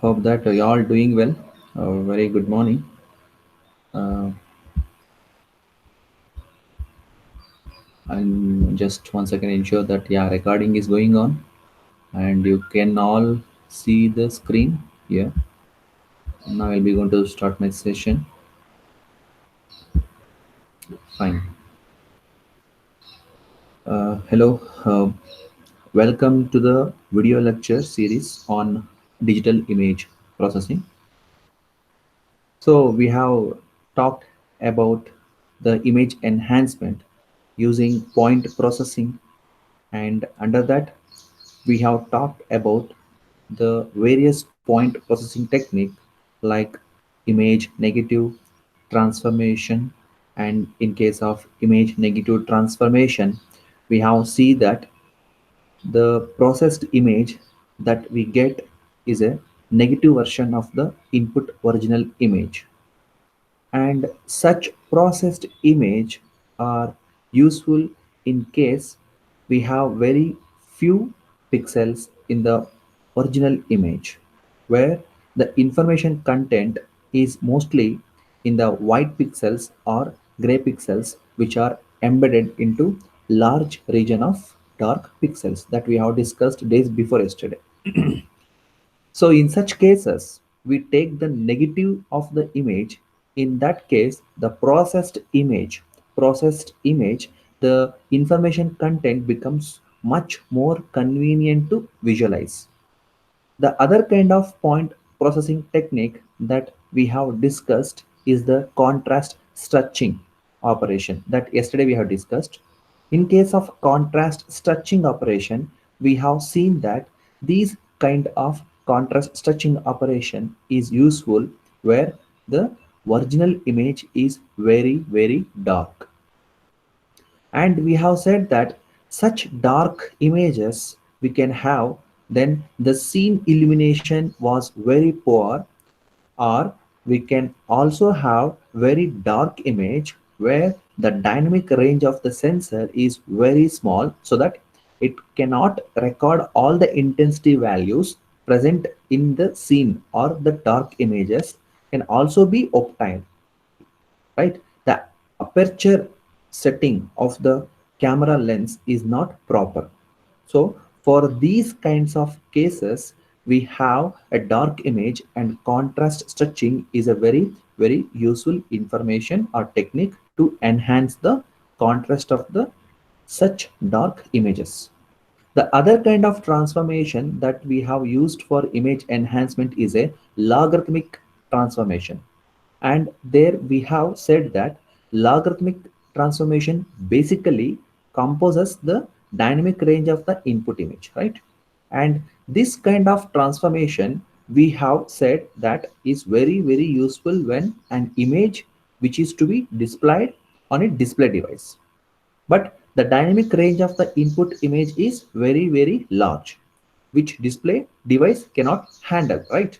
Hope that you all doing well. Very good morning. Uh, and just once again ensure that recording is going on and you can all see the screen here. Now I'll be going to start my session. Fine. Hello. Welcome to the video lecture series on digital image processing. So we have talked about the image enhancement using point processing, and under that we have talked about the various point processing technique like image negative transformation. And in case of image negative transformation, we have see that the processed image that we get is a negative version of the input original image, and such processed image are useful in case we have very few pixels in the original image, where the information content is mostly in the white pixels or gray pixels, which are embedded into large region of dark pixels that we have discussed days before yesterday. So in such cases, we take the negative of the image. In that case, the processed image, the information content becomes much more convenient to visualize. The other kind of point processing technique that we have discussed is the contrast stretching operation that yesterday we have discussed. In case of contrast stretching operation, we have seen that these kind of contrast stretching operation is useful where the original image is very dark, and we have said that such dark images we can have, then the scene illumination was very poor, or we can also have very dark image where the dynamic range of the sensor is very small, so that it cannot record all the intensity values present in the scene, or the dark images can also be obtained, right? The aperture setting of the camera lens is not proper. So for these kinds of cases, we have a dark image, and contrast stretching is a very useful information or technique to enhance the contrast of the such dark images. The other kind of transformation that we have used for image enhancement is a logarithmic transformation. And there we have said that logarithmic transformation basically composes the dynamic range of the input image, right? And this kind of transformation we have said that is very useful when an image which is to be displayed on a display device, but the dynamic range of the input image is very large, which display device cannot handle, right?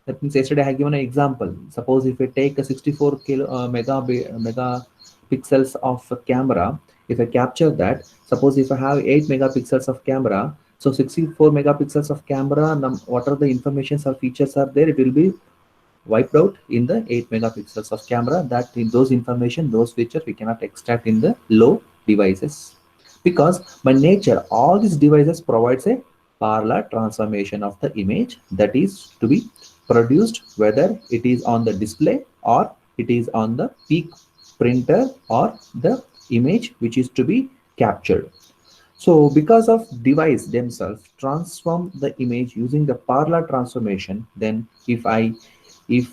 That means yesterday I have given an example. Suppose if I take a 64 megapixels of a camera, if I capture that, suppose if I have 8 megapixels of camera, so 64 megapixels of camera, what are the informations or features are there, it will be wiped out in the 8 megapixels of camera. That in those information, those features we cannot extract in the low devices, because by nature all these devices provides a parallel transformation of the image that is to be produced, whether it is on the display or it is on the peak printer or the image which is to be captured. So because of device themselves transform the image using the parallel transformation, then if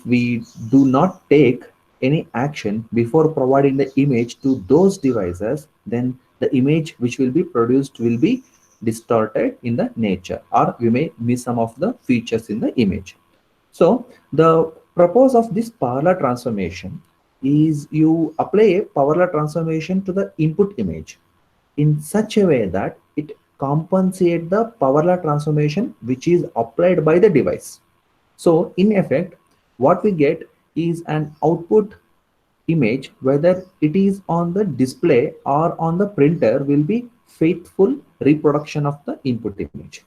we do not take any action before providing the image to those devices, then the image which will be produced will be distorted in the nature, or we may miss some of the features in the image. So the purpose of this parallel transformation is you apply a parallel transformation to the input image in such a way that it compensates the parallel transformation which is applied by the device. So in effect, what we get is an output image, whether it is on the display or on the printer, will be faithful reproduction of the input image.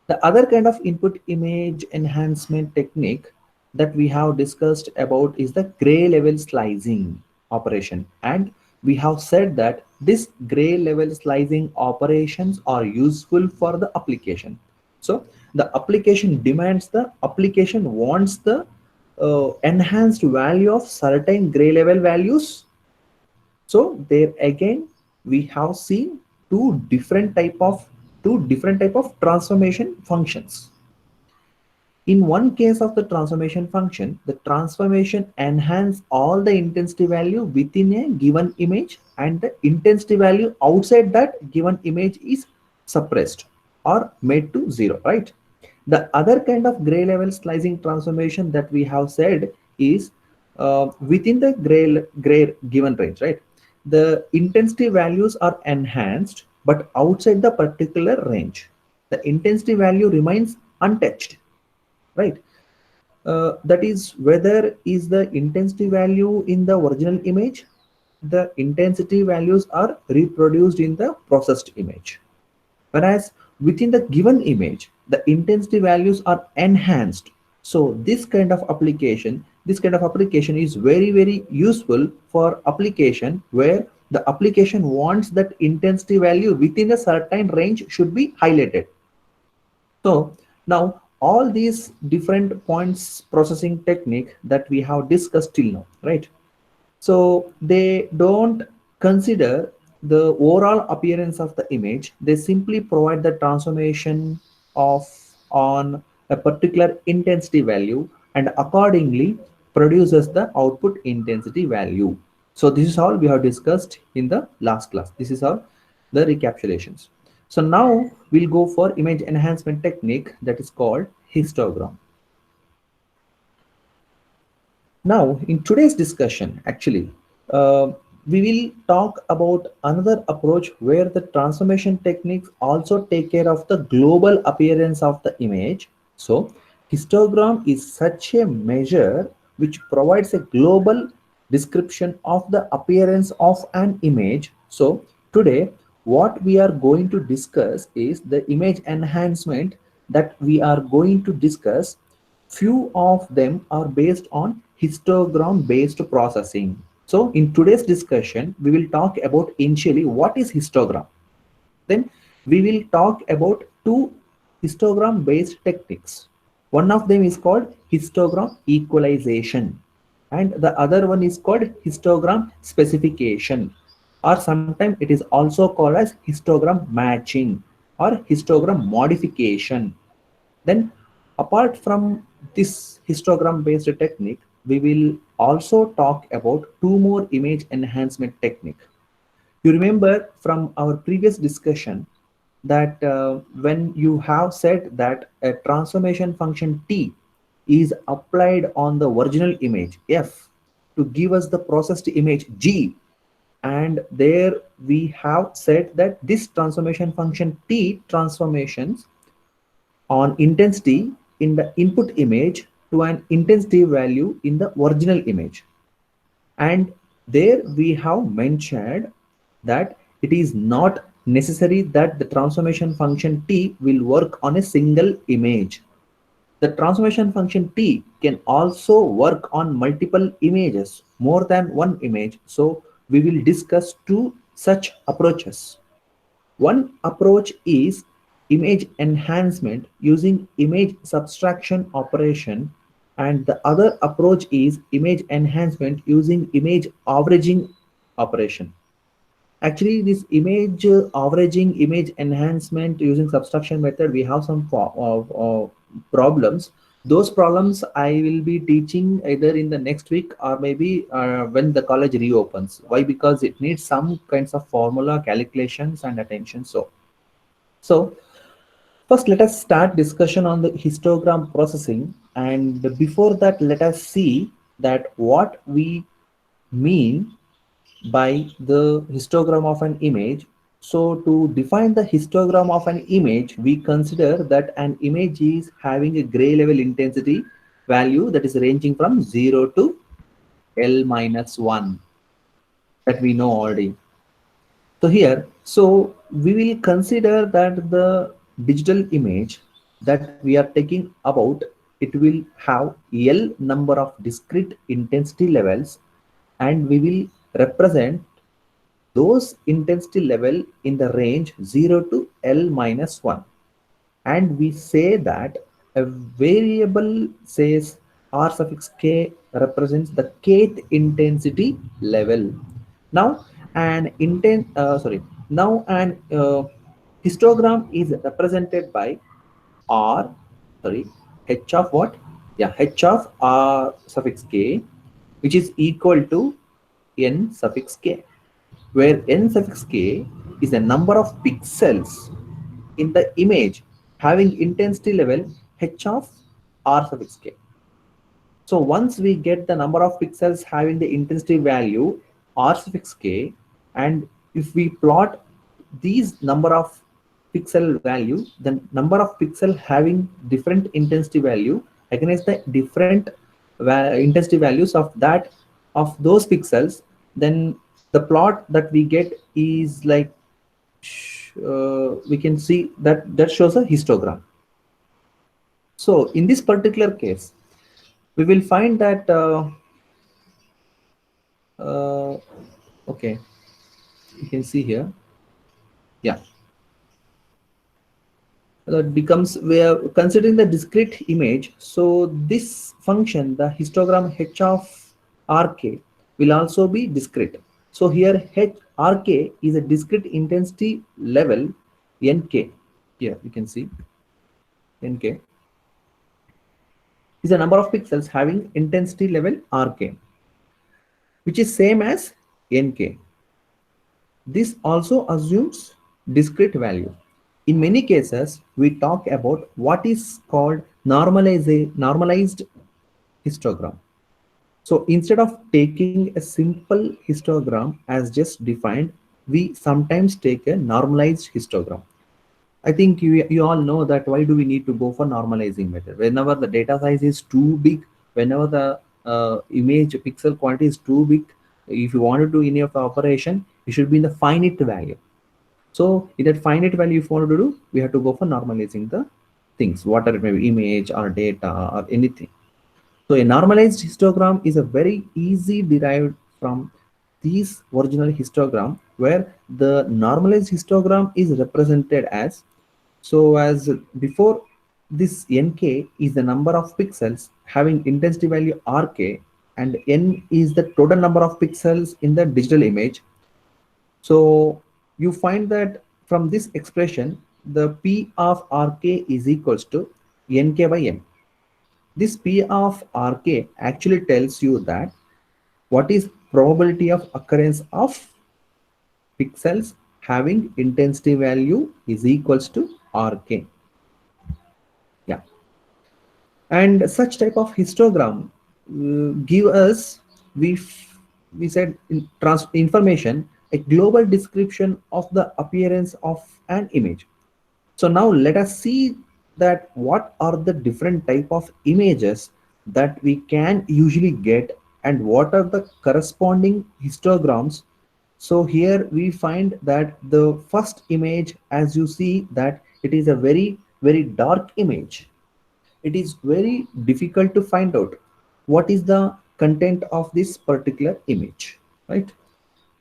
The other kind of input image enhancement technique that we have discussed about is the gray level slicing operation. And we have said that this gray level slicing operations are useful for the application. So the application wants the enhanced value of certain gray level values. So there again we have seen two different type of transformation functions. In one case of the transformation function, the transformation enhance all the intensity value within a given image, and the intensity value outside that given image is suppressed or made to zero, right? The other kind of gray level slicing transformation that we have said is within the gray given range, right? The intensity values are enhanced, but outside the particular range, the intensity value remains untouched, right? That is whether is the intensity value in the original image, the intensity values are reproduced in the processed image. Whereas within the given image, the intensity values are enhanced. So this kind of application is very useful for application where the application wants that intensity value within a certain range should be highlighted. So now all these different points processing technique that we have discussed till now, right? So they don't consider the overall appearance of the image. They simply provide the transformation of on a particular intensity value and accordingly produces the output intensity value. So this is all we have discussed in the last class. This is all the recapitulations. So now we'll go for image enhancement technique that is called histogram. Now, in today's discussion, actually, we will talk about another approach where the transformation techniques also take care of the global appearance of the image. So, histogram is such a measure which provides a global description of the appearance of an image. So, today, what we are going to discuss is the image enhancement that we are going to discuss. Few of them are based on histogram based processing. So in today's discussion, we will talk about initially what is histogram. Then we will talk about two histogram based techniques. One of them is called histogram equalization and the other one is called histogram specification, or sometimes it is also called as histogram matching or histogram modification. Then apart from this histogram based technique, we will also talk about two more image enhancement technique. You remember from our previous discussion that when you have said that a transformation function T is applied on the original image F to give us the processed image G, and there we have said that this transformation function T transformations on intensity in the input image to an intensity value in the original image. And there we have mentioned that it is not necessary that the transformation function T will work on a single image. The transformation function T can also work on multiple images, more than one image. So we will discuss two such approaches. One approach is image enhancement using image subtraction operation, and the other approach is image enhancement using image averaging operation. Actually, this image averaging, image enhancement using subtraction method, we have some problems. Those problems I will be teaching either in the next week or maybe when the college reopens. Why? Because it needs some kinds of formula calculations and attention. So first let us start discussion on the histogram processing, and before that let us see that what we mean by the histogram of an image. So to define the histogram of an image, we consider that an image is having a gray level intensity value that is ranging from 0 to L minus 1, that we know already. So here, so we will consider that the digital image that we are taking about, it will have L number of discrete intensity levels, and we will represent those intensity level in the range 0 to L minus 1. And we say that a variable says R suffix k represents the kth intensity level. Now an histogram is represented by R, sorry, h of what? Yeah, h of R suffix k, which is equal to n suffix k, where n suffix k is the number of pixels in the image having intensity level h of R suffix k. So once we get the number of pixels having the intensity value R suffix k, and if we plot these number of pixel value, the number of pixel having different intensity value against the different intensity values of that, of those pixels, then the plot that we get is like, we can see that that shows a histogram. So in this particular case, we will find that uh, okay, you can see here, yeah, that becomes, we are considering the discrete image. So this function, the histogram h of rk, will also be discrete. So here h rk is a discrete intensity level nk. Here you can see nk is a number of pixels having intensity level rk, which is same as nk. This also assumes discrete value. In many cases, we talk about what is called normalized histogram. So instead of taking a simple histogram as just defined, we sometimes take a normalized histogram. I think you all know that why do we need to go for normalizing method? Whenever the data size is too big, whenever the image pixel quantity is too big, if you want to do any of the operation, it should be in the finite value. So in that finite value, if you want to do, we have to go for normalizing the things, whatever it may be, image or data or anything. So a normalized histogram is a very easy derived from these original histogram, where the normalized histogram is represented as, so as before, this nk is the number of pixels having intensity value rk, and n is the total number of pixels in the digital image. So you find that from this expression, the P of Rk is equals to Nk by n. This P of Rk actually tells you that what is probability of occurrence of pixels having intensity value is equals to Rk. Yeah. And such type of histogram give us, we said in information, a global description of the appearance of an image. So now let us see that what are the different type of images that we can usually get, and what are the corresponding histograms. So here we find that the first image, as you see, that it is a very dark image. It is very difficult to find out what is the content of this particular image, right?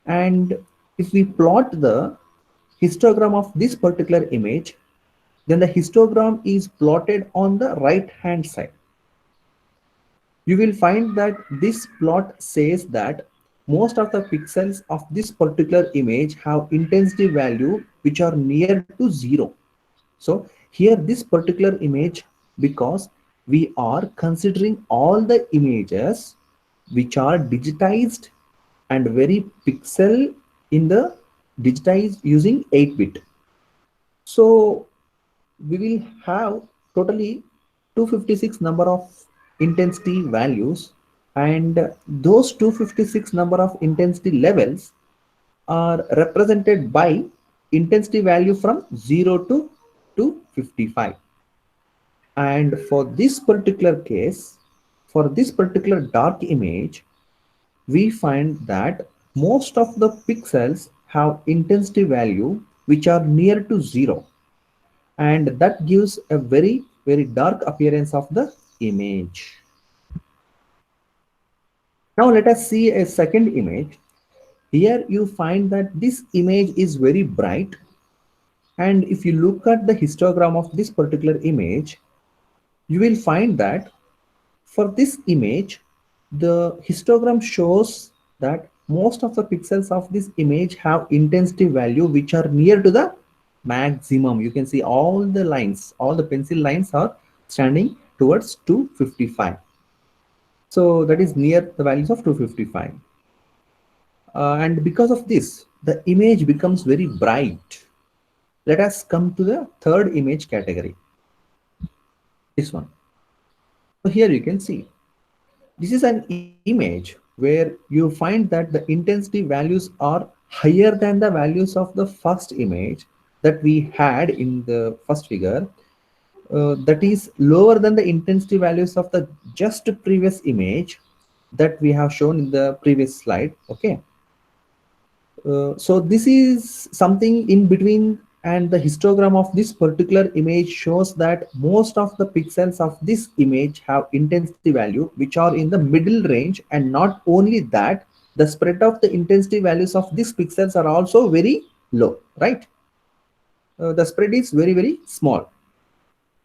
And if we plot the histogram of this particular image, then the histogram is plotted on the right hand side. You will find that this plot says that most of the pixels of this particular image have intensity value which are near to 0. So here this particular image, because we are considering all the images which are digitized and very pixel in the digitized using 8-bit. So we will have totally 256 number of intensity values, and those 256 number of intensity levels are represented by intensity value from 0 to 255. And for this particular case, for this particular dark image, we find that most of the pixels have intensity value which are near to 0. and that gives a very dark appearance of the image. Now let us see a second image. Here you find that this image is very bright, and if you look at the histogram of this particular image, you will find that for this image, the histogram shows that most of the pixels of this image have intensity value which are near to the maximum. You can see all the lines, all the pencil lines are standing towards 255. So that is near the values of 255. And because of this, the image becomes very bright. Let us come to the third image category, this one. So here you can see this is an image where you find that the intensity values are higher than the values of the first image that we had in the first figure. That is lower than the intensity values of the just previous image that we have shown in the previous slide. Okay. So this is something in between, and the histogram of this particular image shows that most of the pixels of this image have intensity value which are in the middle range, and not only that, the spread of the intensity values of these pixels are also very low, right? The spread is very small.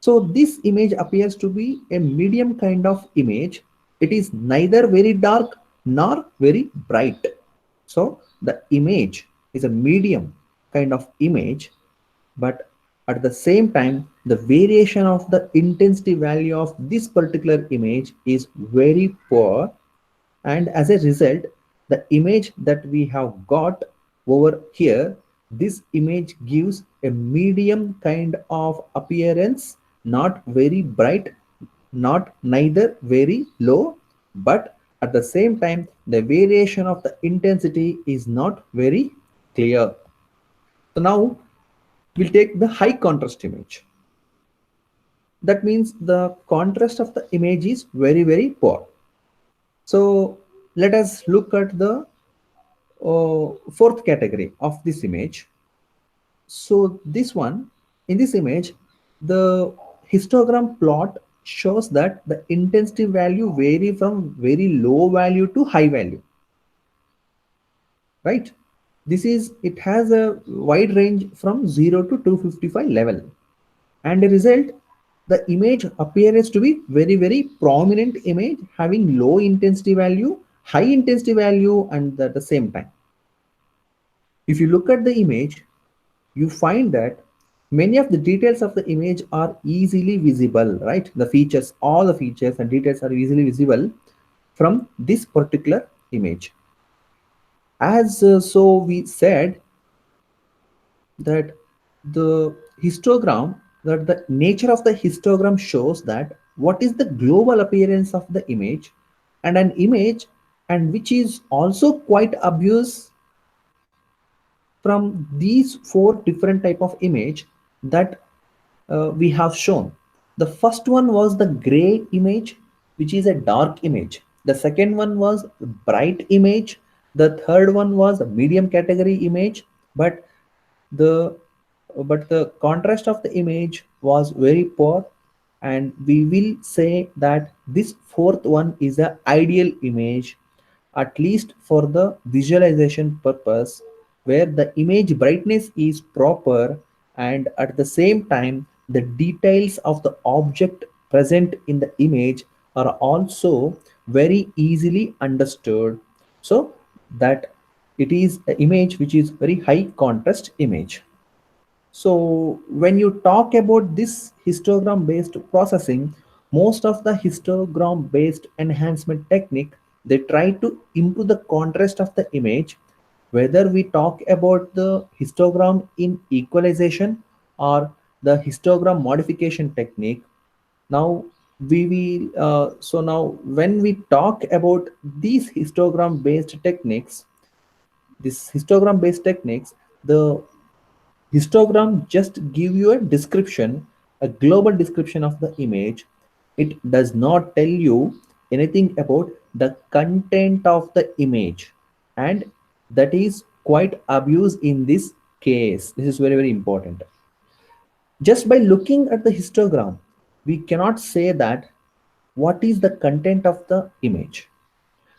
So this image appears to be a medium kind of image. It is neither very dark nor very bright. So the image is a medium kind of image, but at the same time, the variation of the intensity value of this particular image is very poor, and as a result, the image that we have got over here, this image gives a medium kind of appearance, not very bright, not neither very low, but at the same time the variation of the intensity is not very clear. So now we'll take the high contrast image. That means the contrast of the image is very poor. So let us look at the fourth category of this image. So this one, in this image, the histogram plot shows that the intensity value vary from very low value to high value, right? This is, it has a wide range from 0 to 255 level, and the result, the image appears to be very prominent image having low intensity value, high intensity value, and at the same time. If you look at the image, you find that many of the details of the image are easily visible, right? The features, all the features and details are easily visible from this particular image. As so we said that the histogram, that the nature of the histogram shows that what is the global appearance of the image, and an image and which is also quite obvious from these four different type of image that we have shown. The first one was the gray image, which is a dark image. The second one was bright image. The third one was a medium category image, but the the contrast of the image was very poor, and we will say that this fourth one is a ideal image, at least for the visualization purpose, where the image brightness is proper, and at the same time the details of the object present in the image are also very easily understood, so that it is an image which is very high contrast image. So when you talk about this histogram based processing, most of the histogram based enhancement technique, they try to improve the contrast of the image, whether we talk about the histogram in equalization or the histogram modification technique. Now we will so now when we talk about these histogram based techniques, the histogram just give you a description, a global description of the image. It does not tell you anything about the content of the image, and that is quite abused in this case. This is very important. Just by looking at the histogram, we cannot say that what is the content of the image.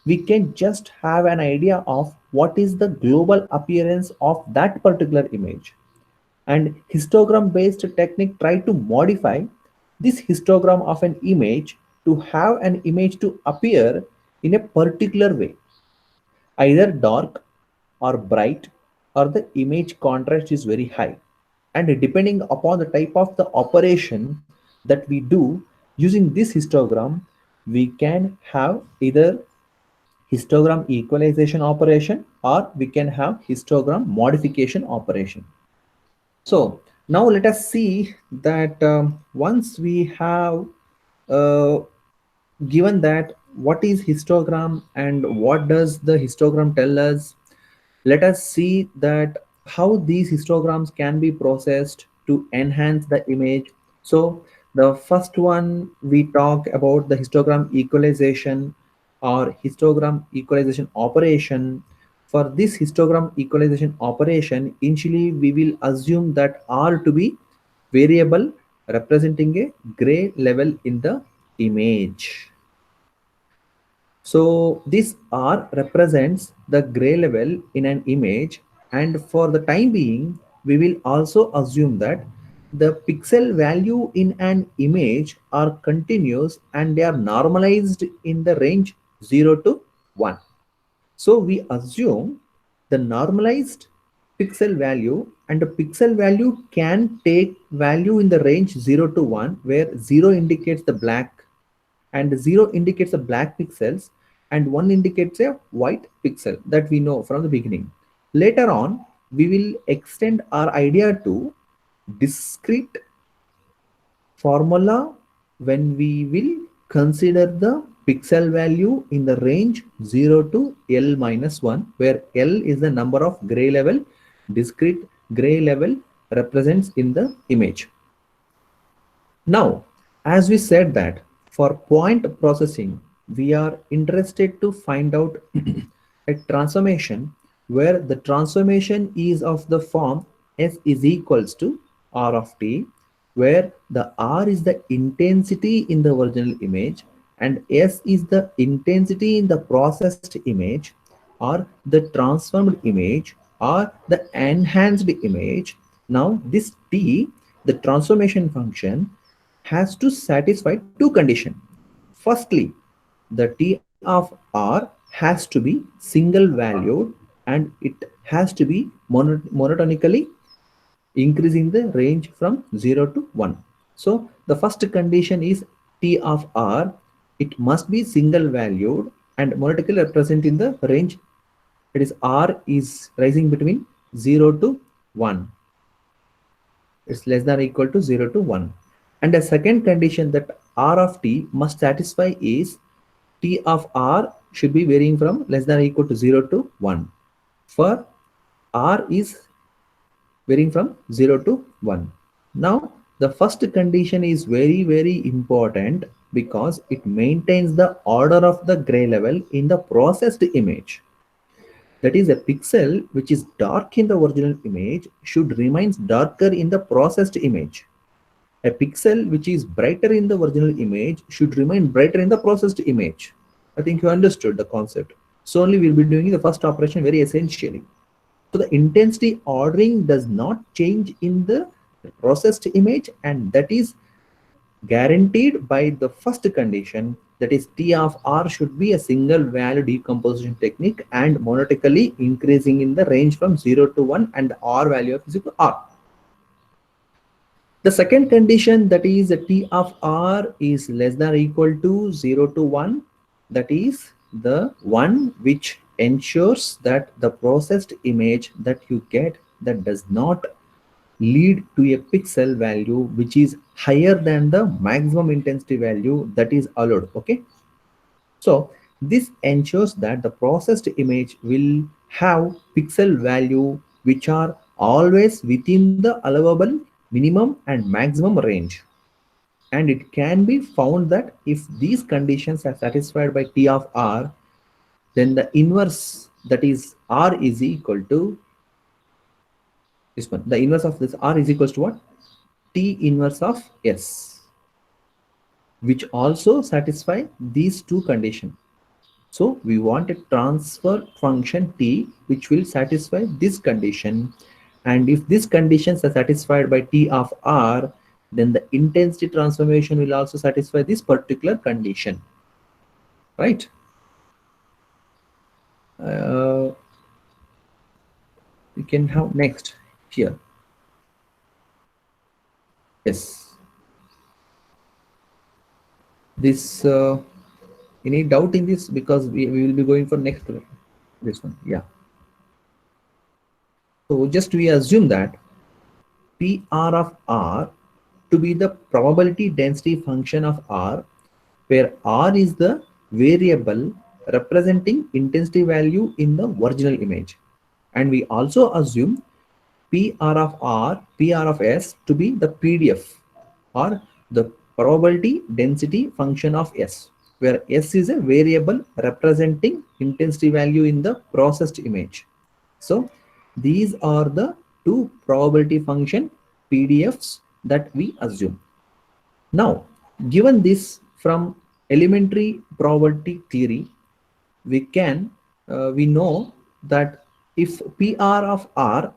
We can just have an idea of what is the global appearance of that particular image. And histogram based technique try to modify this histogram of an image to have an image to appear in a particular way, either dark or bright, or the image contrast is very high. And depending upon the type of the operation that we do using this histogram, we can have either histogram equalization operation or we can have histogram modification operation. So now let us see that once we have uh, given that what is histogram and what does the histogram tell us, let us see that how these histograms can be processed to enhance the image. So the first one we talk about the histogram equalization or histogram equalization operation. For this histogram equalization operation, initially we will assume that R to be variable representing a gray level in the image. So this R represents the gray level in an image, and for the time being, we will also assume that the pixel value in an image are continuous and they are normalized in the range 0 to 1. So we assume the normalized pixel value, and the pixel value can take value in the range 0 to 1, where 0 indicates the black and 0 indicates the black pixels and 1 indicates a white pixel that we know from the beginning. Later on, we will extend our idea to discrete formula when we will consider the pixel value in the range 0 to L minus 1, where L is the number of gray level discrete gray level represents in the image. Now, as we said that for point processing, we are interested to find out a transformation where the transformation is of the form S is equals to R of t, where the R is the intensity in the original image and S is the intensity in the processed image or the transformed image or the enhanced image. Now this T, the transformation function, has to satisfy two conditions. Firstly, the T of R has to be single valued and it has to be monotonically increasing the range from 0 to 1. So the first condition is T of R, it must be single valued and monotonically represent in the range, that is R is rising between 0 to 1. It's less than or equal to 0 to 1. And the second condition that R of t must satisfy is t of R should be varying from less than or equal to 0 to 1. For R is varying from 0 to 1. Now, the first condition is very important because it maintains the order of the gray level in the processed image. That is, a pixel which is dark in the original image should remain darker in the processed image. A pixel which is brighter in the original image should remain brighter in the processed image. I think you understood the concept. So only we'll be doing the first operation very essentially. So the intensity ordering does not change in the processed image, and that is guaranteed by the first condition, that is T of R should be a single value decomposition technique and monotonically increasing in the range from 0 to 1 and the R value of is equal to R. The second condition, that is the T of R is less than or equal to 0 to 1, that is the one which ensures that the processed image that you get that does not lead to a pixel value which is higher than the maximum intensity value that is allowed. Okay, so this ensures that the processed image will have pixel value which are always within the allowable minimum and maximum range. And it can be found that if these conditions are satisfied by T of R, then the inverse, that is R is equal to this one. The inverse of this R is equals to what? T inverse of S, which also satisfy these two conditions. So we want a transfer function T which will satisfy this condition. And if these conditions are satisfied by T of R, then the intensity transformation will also satisfy this particular condition, right? Uh, we can have next here. Yes, this any doubt in this, because we will be going for next this one. Yeah. So just we assume that PR of R to be the probability density function of R, where R is the variable representing intensity value in the original image. And we also assume PR of R, PR of S to be the PDF or the probability density function of S, where S is a variable representing intensity value in the processed image. So these are the two probability function PDFs that we assume. Now, given this from elementary probability theory, we know that if PR of R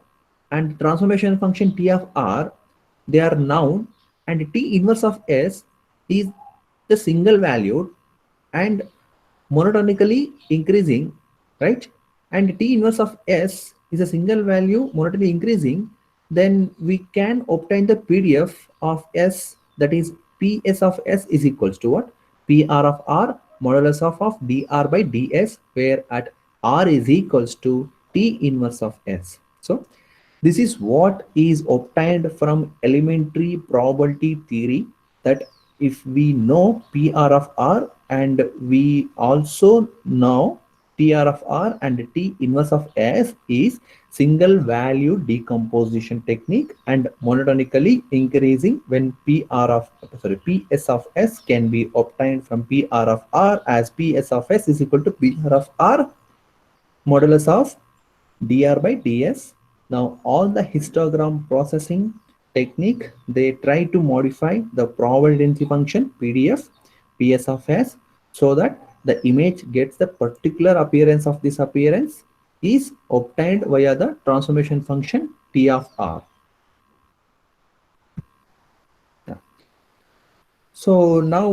and transformation function T of R, they are noun, and T inverse of S is the single valued and monotonically increasing, right? And T inverse of S is a single value monotonically increasing, then we can obtain the PDF of S, that is PS of S is equals to what? PR of R modulus of dr by ds, where at R is equals to T inverse of S. So this is what is obtained from elementary probability theory, that if we know PR of R and we also know TR of R and T inverse of S is single value decomposition technique and monotonically increasing when PS of S can be obtained from PR of R, as PS of S is equal to PR of R modulus of dr by ds. Now all the histogram processing technique, they try to modify the probability density function PDF PS of S, so that the image gets the particular appearance of this appearance is obtained via the transformation function T of R. Yeah. So now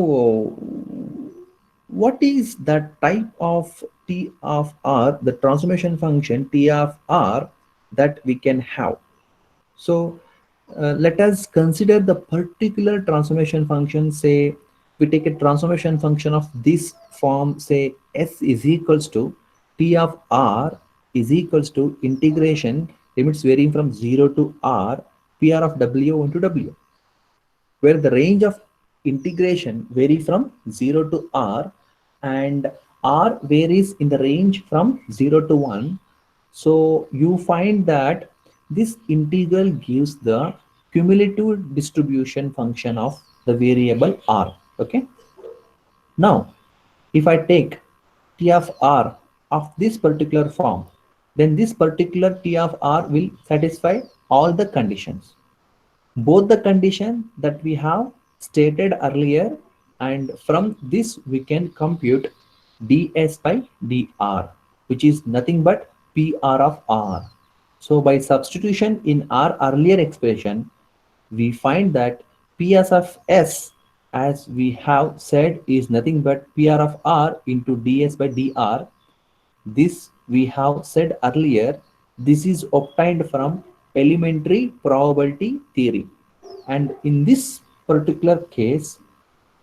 what is that type of T of R, the transformation function T of R that we can have? So let us consider the particular transformation function. Say we take a transformation function of this form, say S is equals to T of R is equals to integration limits varying from 0 to R PR of W into W, where the range of integration vary from 0 to R and R varies in the range from 0 to 1. So you find that this integral gives the cumulative distribution function of the variable R. Okay. Now, if I take T of R of this particular form, then this particular T of R will satisfy all the conditions, both the condition that we have stated earlier, and from this we can compute ds by dr, which is nothing but PR of R. So by substitution in our earlier expression, we find that PS of S, as we have said, is nothing but PR of R into ds by dr. This we have said earlier, this is obtained from elementary probability theory. And in this particular case,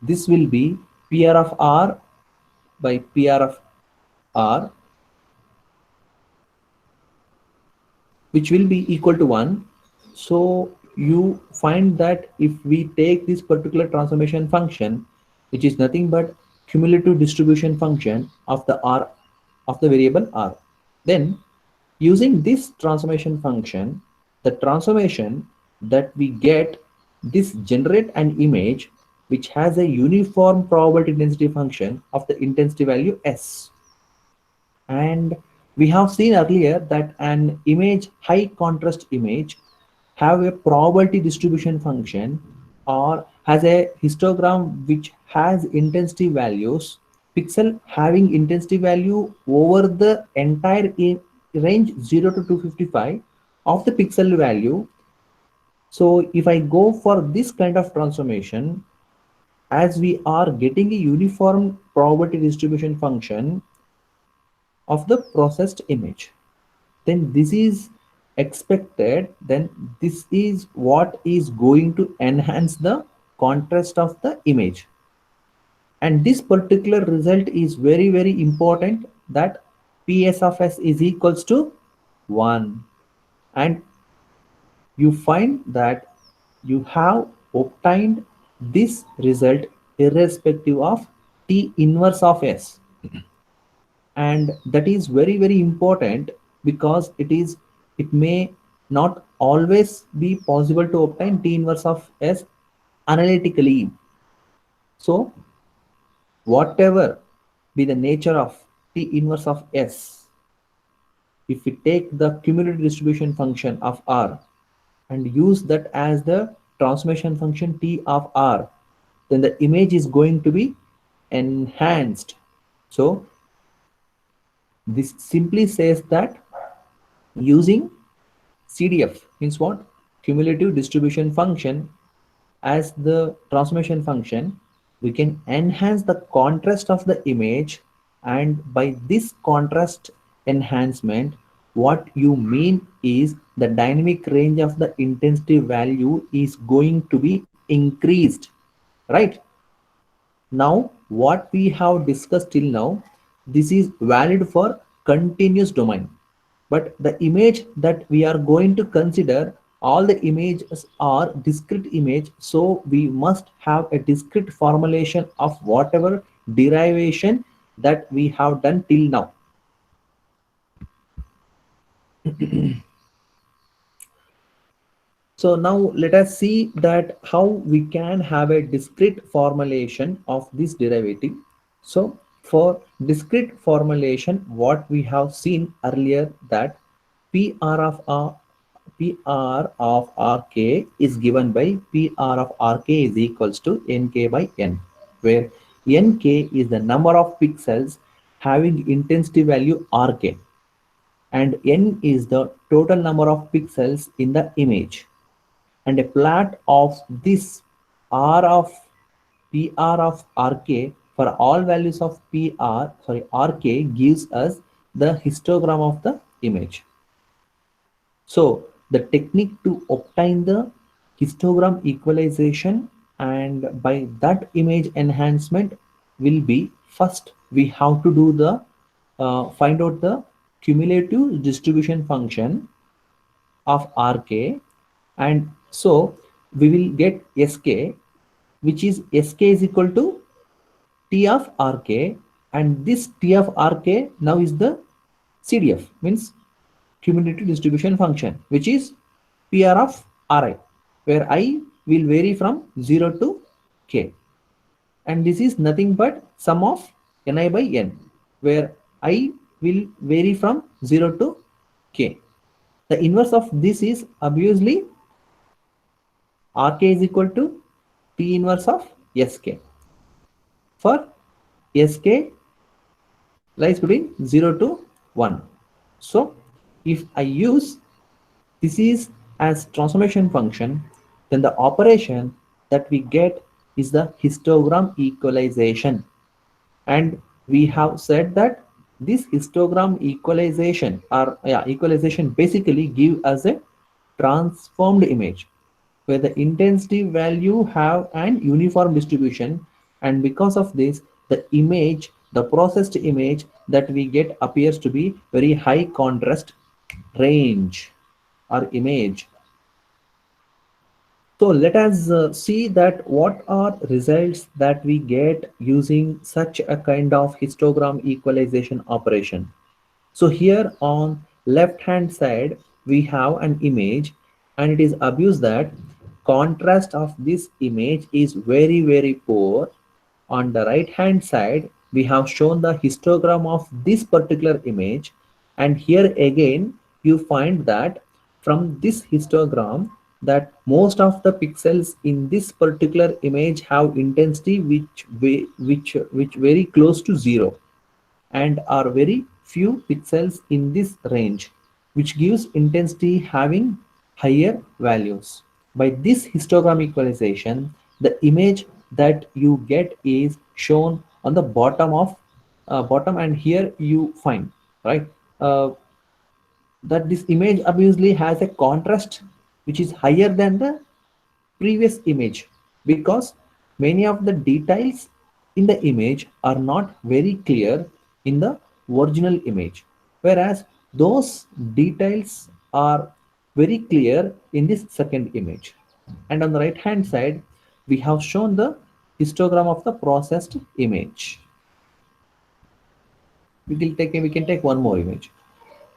this will be PR of R by PR of R, which will be equal to 1. So you find that if we take this particular transformation function, which is nothing but cumulative distribution function of the R of the variable R, then using this transformation function, the transformation that we get, this generate an image which has a uniform probability density function of the intensity value S. And we have seen earlier that an image, high contrast image, have a probability distribution function or has a histogram which has intensity values, pixel having intensity value over the entire range 0 to 255 of the pixel value. So if I go for this kind of transformation, as we are getting a uniform probability distribution function of the processed image, then this is expected, then this is what is going to enhance the contrast of the image. And this particular result is very very important, that ps of s is equals to 1. And you find that you have obtained this result irrespective of t inverse of s. And that is very very important, because it may not always be possible to obtain t inverse of s analytically. So whatever be the nature of t inverse of s, if we take the cumulative distribution function of r and use that as the transformation function t of r, then the image is going to be enhanced. So this simply says that using CDF means what? Cumulative distribution function as the transformation function, we can enhance the contrast of the image. And by this contrast enhancement, what you mean is the dynamic range of the intensity value is going to be increased, right? Now what we have discussed till now, this is valid for continuous domain. But the image that we are going to consider, all the images are discrete image, so we must have a discrete formulation of whatever derivation that we have done till now. So now let us see that how we can have a discrete formulation of this derivative. So for discrete formulation, what we have seen earlier, that PR of R, PR of Rk is given by PR of Rk is equals to Nk by N, where Nk is the number of pixels having intensity value Rk, and N is the total number of pixels in the image. And a plot of this R of PR of Rk for all values of Rk gives us the histogram of the image. So the technique to obtain the histogram equalization and by that image enhancement will be, first we have to do the find out the cumulative distribution function of Rk, and so we will get Sk, which is Sk is equal to T of Rk, and this T of Rk now is the CDF, means cumulative distribution function, which is PR of Ri, where I will vary from 0 to k, and this is nothing but sum of Ni by N, where I will vary from 0 to k. The inverse of this is obviously Rk is equal to P inverse of Sk, for Sk lies between 0 to 1. So if I use this is as transformation function, then the operation that we get is the histogram equalization. And we have said that this histogram equalization equalization basically give us a transformed image where the intensity value have an uniform distribution, and because of this the image, the processed image that we get appears to be very high contrast range or image. So let us see that what are results that we get using such a kind of histogram equalization operation. So here on left hand side we have an image, and it is obvious that contrast of this image is very very poor. On the right hand side we have shown the histogram of this particular image, and here again you find that from this histogram that most of the pixels in this particular image have intensity which very close to zero, and are very few pixels in this range, which gives intensity having higher values. By this histogram equalization, the image that you get is shown on the bottom of bottom, and here you find, right, uh, that this image obviously has a contrast which is higher than the previous image, because many of the details in the image are not very clear in the original image, whereas those details are very clear in this second image. And on the right hand side, we have shown the histogram of the processed image. We can take one more image,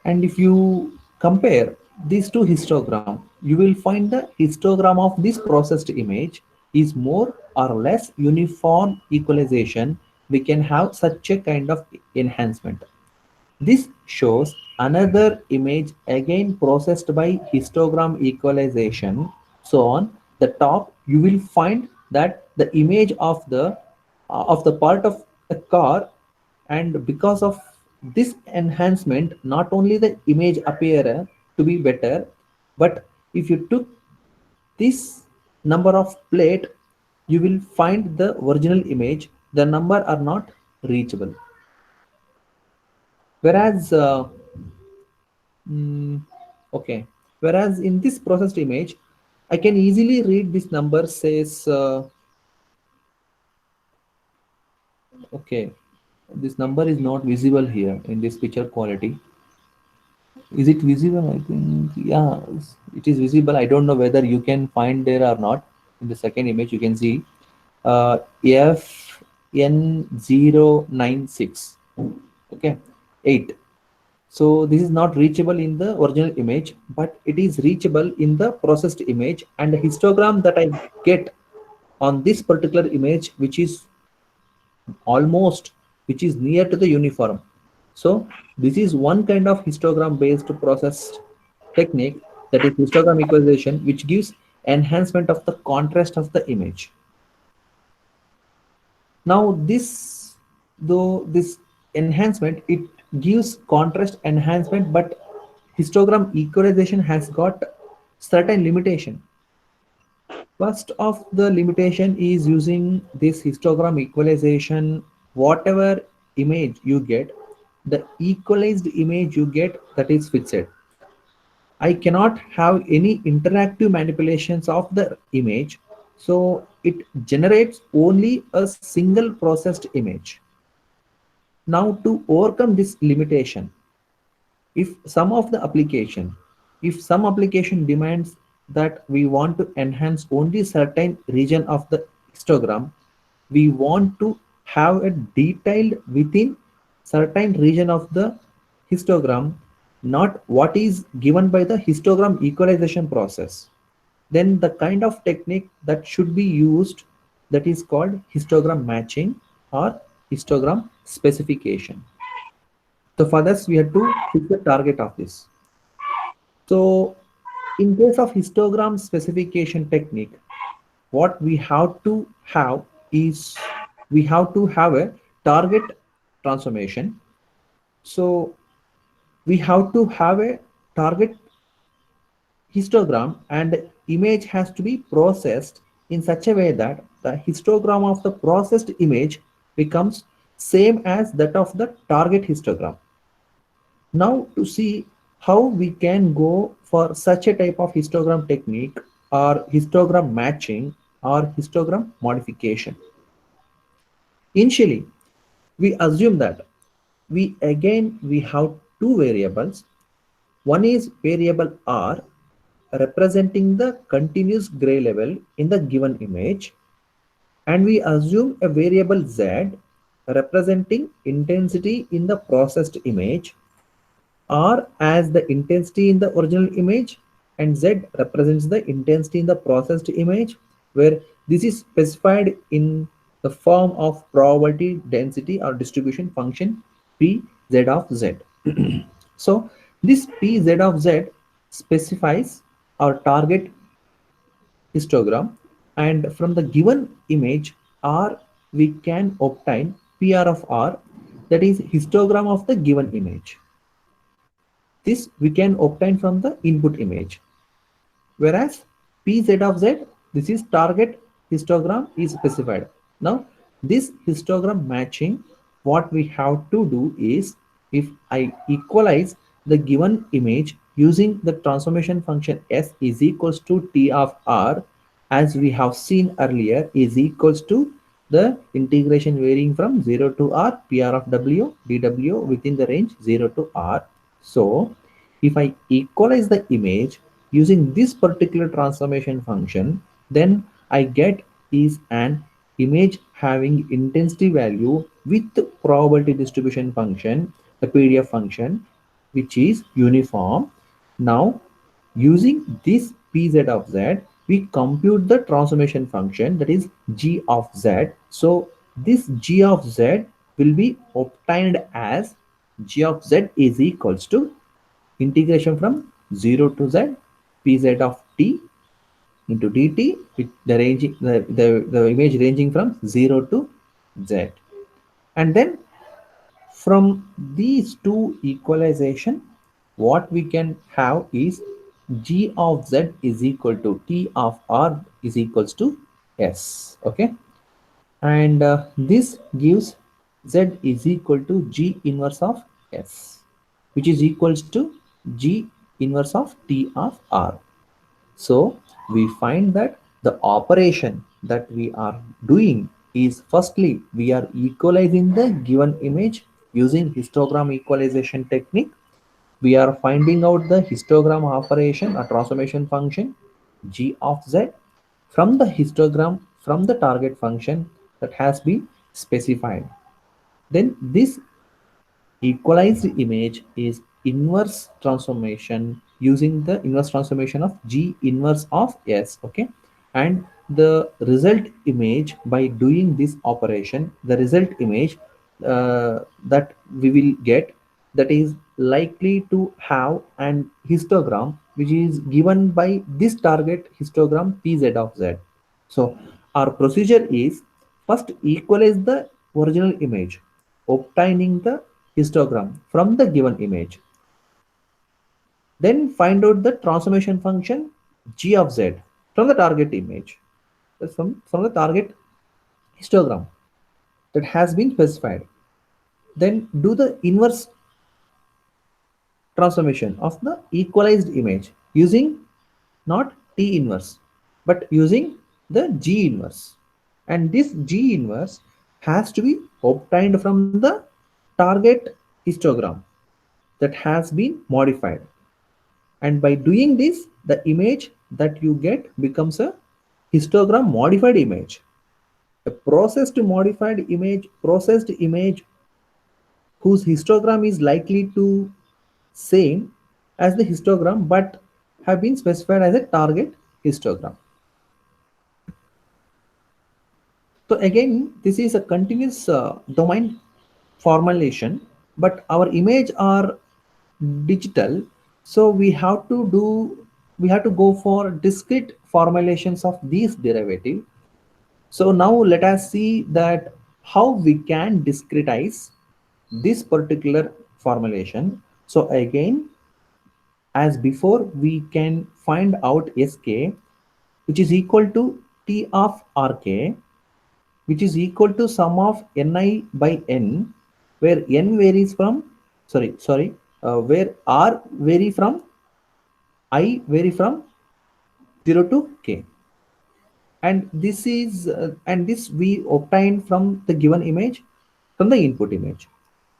and if you compare these two histogram, you will find the histogram of this processed image is more or less uniform equalization. We can have such a kind of enhancement. This shows another image again processed by histogram equalization. So on the top, you will find that the image of the part of a car, and because of this enhancement, not only the image appear to be better, but if you took this number of plate, you will find the original image, the number are not reachable. Whereas Mm, okay. Whereas in this processed image, I can easily read this number says, okay, this number is not visible here in this picture quality. Is it visible? I think, yeah, it is visible. I don't know whether you can find there or not. In the second image, you can see FN096. Okay, 8. So this is not reachable in the original image, but it is reachable in the processed image, and the histogram that I get on this particular image, which is almost, which is near to the uniform. So this is one kind of histogram based process technique, that is histogram equalization, which gives enhancement of the contrast of the image. Now this, though this enhancement, it gives contrast enhancement, but histogram equalization has got certain limitation. First of the limitation is using this histogram equalization, whatever image you get, the equalized image you get, that is fixed. I cannot have any interactive manipulations of the image, so it generates only a single processed image. Now to overcome this limitation, if some of the application, if some application demands that we want to enhance only certain region of the histogram, we want to have a detailed within certain region of the histogram, not what is given by the histogram equalization process, then the kind of technique that should be used, that is called histogram matching or histogram specification. So for this, we have to fix the target of this. So in case of histogram specification technique, what we have to have is, we have to have a target transformation. So we have to have a target histogram, and the image has to be processed in such a way that the histogram of the processed image becomes same as that of the target histogram. Now to see how we can go for such a type of histogram technique, or histogram matching, or histogram modification. Initially, we assume that we have two variables. One is variable R, representing the continuous gray level in the given image, and we assume a variable Z, representing intensity in the processed image. R as the intensity in the original image, and Z represents the intensity in the processed image, where this is specified in the form of probability density or distribution function Pz of Z. So this Pz of Z specifies our target histogram, and from the given image R we can obtain PR of R, that is histogram of the given image. This we can obtain from the input image. Whereas Pz of z, this is target histogram is specified. Now this histogram matching, what we have to do is, if I equalize the given image using the transformation function S is equals to T of R, as we have seen earlier, is equals to the integration varying from 0 to R PR of W dW within the range 0 to R. So if I equalize the image using this particular transformation function, then I get is an image having intensity value with probability distribution function, the PDF function, which is uniform. Now using this Pz of z, we compute the transformation function, that is g of z. So this g of z will be obtained as g of z is equals to integration from 0 to z Pz of t into dt with the ranging the image ranging from 0 to z. And then from these two equalization, what we can have is g of z is equal to t of r is equals to s. Okay, and this gives z is equal to g inverse of s, which is equals to g inverse of t of r. So we find that the operation that we are doing is, firstly we are equalizing the given image using histogram equalization technique. We are finding out the histogram operation, a transformation function g of z from the histogram from the target function that has been specified. Then this equalized image is inverse transformation using the inverse transformation of g inverse of s. Okay, and the result image, by doing this operation, the result image that we will get, that is likely to have an histogram which is given by this target histogram Pz of z. So our procedure is, first equalize the original image, obtaining the histogram from the given image. Then find out the transformation function g of z from the target image, from the target histogram that has been specified. Then do the inverse transformation of the equalized image using not T inverse but using the G inverse, and this G inverse has to be obtained from the target histogram that has been modified, and by doing this the image that you get becomes a histogram modified image. A processed image whose histogram is likely to same as the histogram but have been specified as a target histogram. So again, this is a continuous domain formulation, but our image are digital, so we have to go for discrete formulations of these derivative. So now let us see that how we can discretize this particular formulation. So again, as before, we can find out Sk, which is equal to T of Rk, which is equal to sum of Ni by N, where N varies from, where R vary from, I vary from 0 to K. And this is, and this we obtain from the given image, from the input image.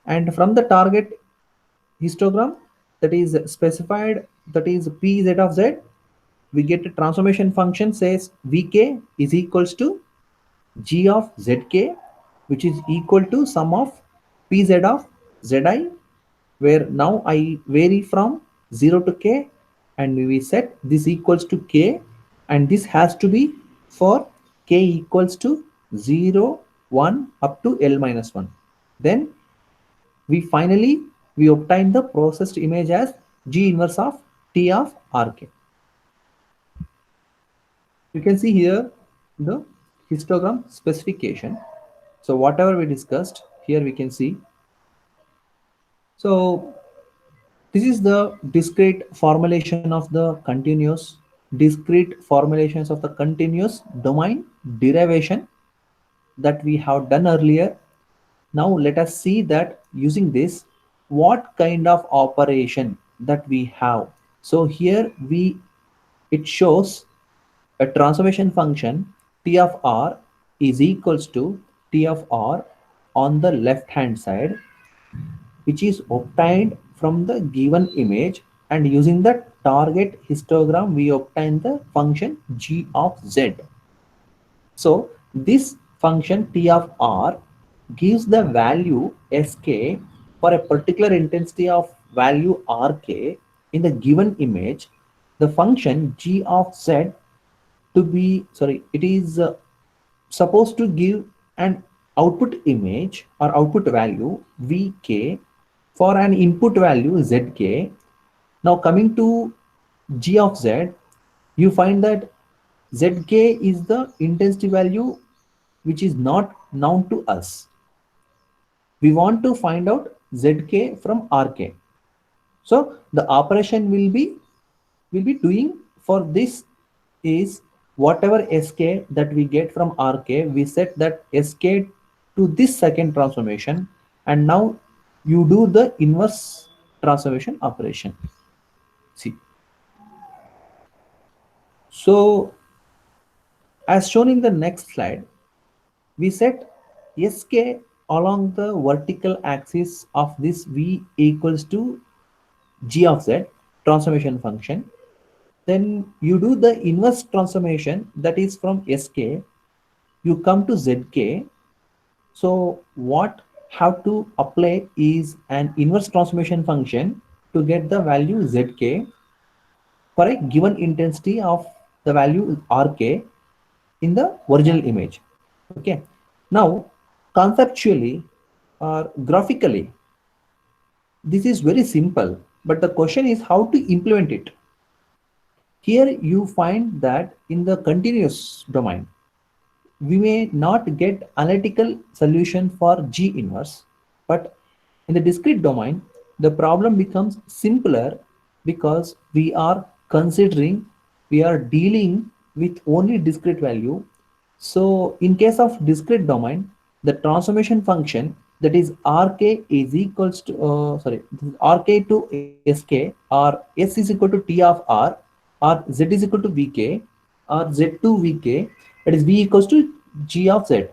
And from the target histogram that is specified, that is Pz of z, we get a transformation function says Vk is equals to g of zk, which is equal to sum of Pz of zi, where now I vary from 0 to k, and we set this equals to k, and this has to be for k equals to 0, 1 up to L minus 1. Then we obtain the processed image as G inverse of T of Rk. You can see here the histogram specification. So whatever we discussed here we can see. So this is the discrete formulation of the continuous, discrete formulations of the continuous domain derivation that we have done earlier. Now let us see that using this, what kind of operation that we have. So here it shows a transformation function T of R is equals to T of R on the left hand side, which is obtained from the given image, and using the target histogram we obtain the function g of z. So this function T of R gives the value sk for a particular intensity of value rk in the given image. The function g of z to be, sorry, it is supposed to give an output image or output value vk for an input value zk. Now coming to g of z, you find that zk is the intensity value which is not known to us. We want to find out zk from rk. So the operation will be doing for this is whatever sk that we get from rk, we set that sk to this second transformation, and now you do the inverse transformation operation. See, so as shown in the next slide, we set sk along the vertical axis of this v equals to g of z transformation function. Then you do the inverse transformation, that is from sk you come to zk. So what have to apply is an inverse transformation function to get the value zk for a given intensity of the value rk in the original image. Okay, now conceptually or graphically this is very simple, but the question is how to implement it. Here you find that in the continuous domain we may not get analytical solution for G inverse, but in the discrete domain, the problem becomes simpler because we are dealing with only discrete value. So in case of discrete domain, the transformation function, that is Rk is equals to, Rk to Sk, or S is equal to T of R, or Z is equal to Vk, or Z to Vk, that is V equals to G of Z.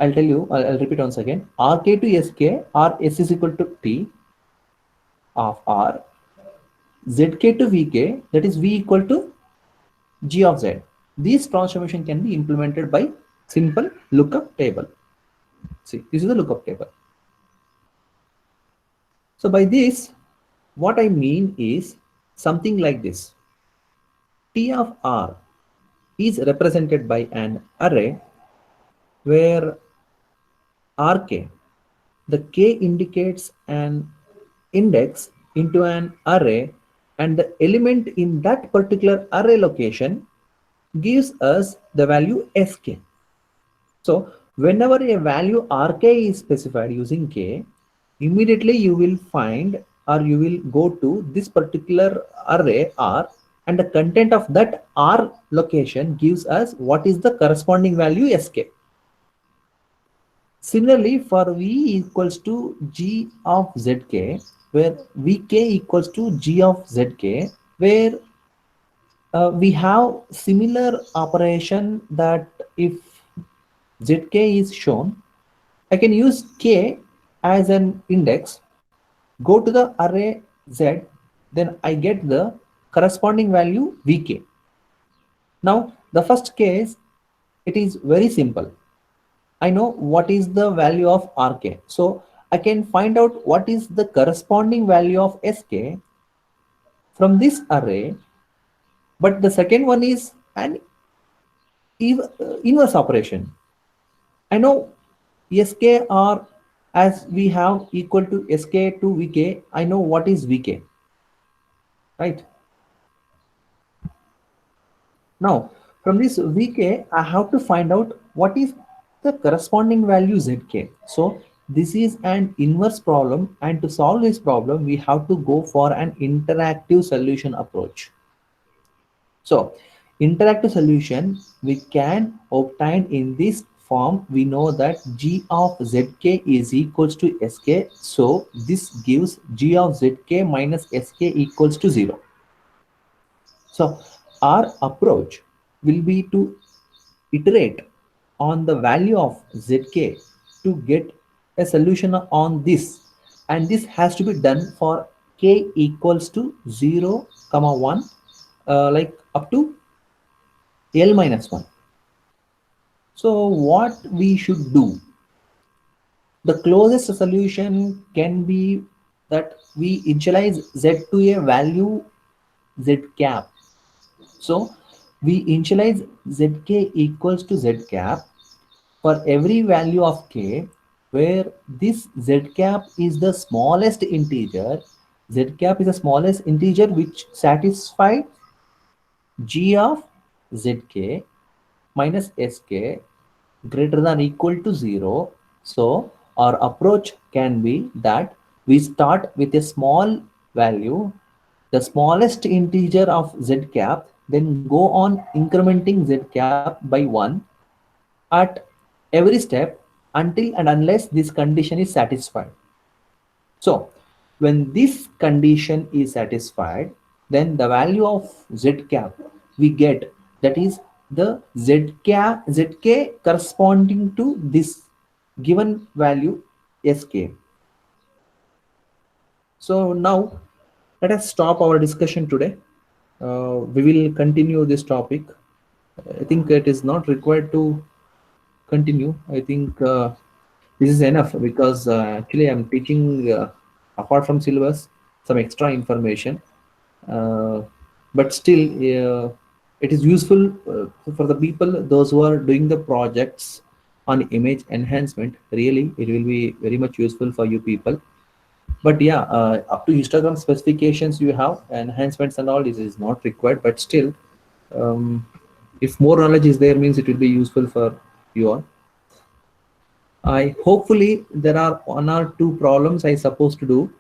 I'll tell you, I'll repeat once again. Rk to Sk, or S is equal to T of R, Zk to Vk, that is V equal to G of Z. These transformation can be implemented by simple lookup table. See, this is the lookup table. So by this, what I mean is something like this. T of R is represented by an array where Rk, the k indicates an index into an array, and the element in that particular array location gives us the value sk. So whenever a value rk is specified using k, immediately you will find or you will go to this particular array r, and the content of that r location gives us what is the corresponding value sk. Similarly, for v equals to g of zk, where vk equals to g of zk, where we have similar operation that if zk is shown, I can use k as an index, go to the array z, then I get the corresponding value vk. Now the first case, it is very simple. I know what is the value of rk, so I can find out what is the corresponding value of sk from this array. But the second one is an inverse operation. I know skr, as we have equal to sk to vk, I know what is vk, right? Now, from this vk, I have to find out what is the corresponding value zk. So this is an inverse problem, and to solve this problem, we have to go for an interactive solution approach. So, interactive solution we can obtain in this form. We know that g of zk is equals to sk. So, this gives g of zk minus sk equals to 0. So, our approach will be to iterate on the value of zk to get a solution on this, and this has to be done for k equals to 0 comma 1, like up to L minus 1. So what we should do, the closest solution can be that we initialize z to a value z cap. So we initialize zk equals to z cap for every value of k, where this z cap is the smallest integer. Z cap is the smallest integer which satisfies g of zk minus sk greater than equal to 0. So our approach can be that we start with a small value, the smallest integer of z cap, then go on incrementing z cap by 1 at every step until and unless this condition is satisfied. So when this condition is satisfied, then the value of z cap we get, that is the zk corresponding to this given value sk. So now let us stop our discussion today. We will continue this topic. I think it is not required to continue. I think this is enough, because actually I'm teaching, apart from syllabus, some extra information. Uh, but still, it is useful for the people, those who are doing the projects on image enhancement. Really, it will be very much useful for you people. But yeah, up to Instagram specifications you have enhancements and all, this is not required. But still, um, if more knowledge is there, means it will be useful for you all. I hopefully there are one or two problems I supposed to do.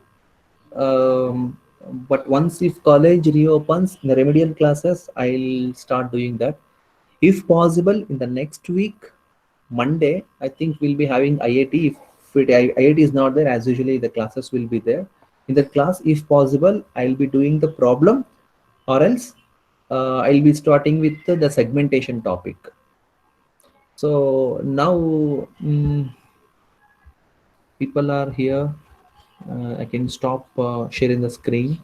Um, but once if college reopens in the remedial classes, I'll start doing that. If possible, in the next week, Monday, I think we'll be having IIT. If IIT is not there, as usually the classes will be there. In the class, if possible, I'll be doing the problem, or else I'll be starting with the segmentation topic. So now, people are here. I can stop sharing the screen.